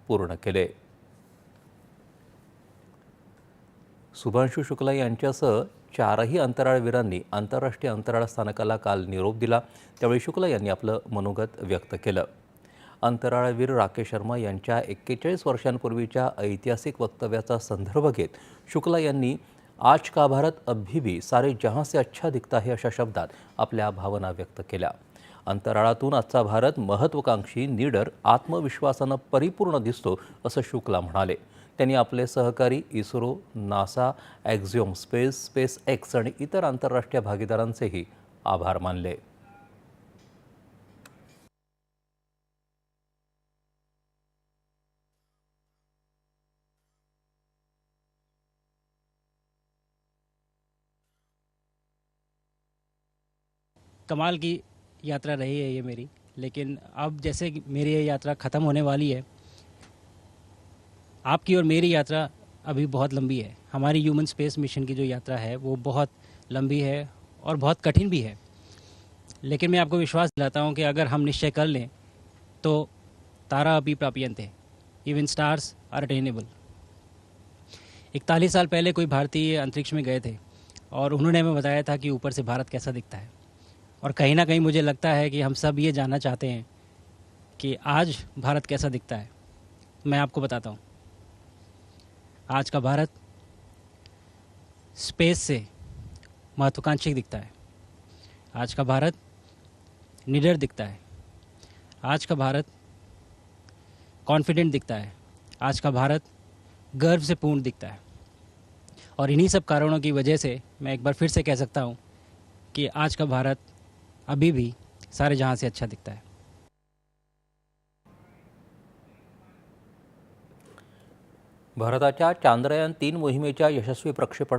पूर्ण केले. शुभांशु शुक्ला यांच्यासह 4ही अंतराळवीरांनी आंतरराष्ट्रीय अंतराळ स्थानकाला काल निरोप दिला. त्यावेळी शुक्ला यांनी आपलं मनोगत व्यक्त केलं. अंतराळवीर राकेश शर्मा यांच्या 41 वर्षांपूर्वीच्या ऐतिहासिक वक्तव्याचा संदर्भ घेत शुक्ला यांनी आज का भारत अभी भी सारे जहां से अच्छा दिखता है अशा शब्दात आपल्या भावना व्यक्त केल्या. अंतराळातून आजचा भारत महत्त्वाकांक्षी, निडर, आत्मविश्वासानं परिपूर्ण दिसतो असं शुक्ला म्हणाले. त्यांनी आपले सहकारी ISRO, NASA, Axiom space, SpaceX आणि इतर आंतरराष्ट्रीय भागीदारांचेही आभार मानले. कमाल की यात्रा रही है ये मेरी, लेकिन अब जैसे कि मेरी ये यात्रा ख़त्म होने वाली है, आपकी और मेरी यात्रा अभी बहुत लंबी है. हमारी ह्यूमन स्पेस मिशन की जो यात्रा है वो बहुत लंबी है और बहुत कठिन भी है. लेकिन मैं आपको विश्वास दिलाता हूँ कि अगर हम निश्चय कर लें तो तारा अभी प्राप्यन्ते, इवन स्टार्स आर अटेनेबल. 41 साल पहले कोई भारतीय अंतरिक्ष में गए थे और उन्होंने हमें बताया था कि ऊपर से भारत कैसा दिखता है. और कहीं ना कहीं मुझे लगता है कि हम सब ये जानना चाहते हैं कि आज भारत कैसा दिखता है. मैं आपको बताता हूँ. आज का भारत स्पेस से महत्वाकांक्षी दिखता है. आज का भारत निडर दिखता है. आज का भारत कॉन्फिडेंट दिखता है. आज का भारत गर्व से पूर्ण दिखता है. और इन्हीं सब कारणों की वजह से मैं एक बार फिर से कह सकता हूँ कि आज का भारत अभी भी सारे जहां से अच्छा दिखता है. भारताच्या चांद्रयान 3 मोहिमेच्या यशस्वी प्रक्षेपणाला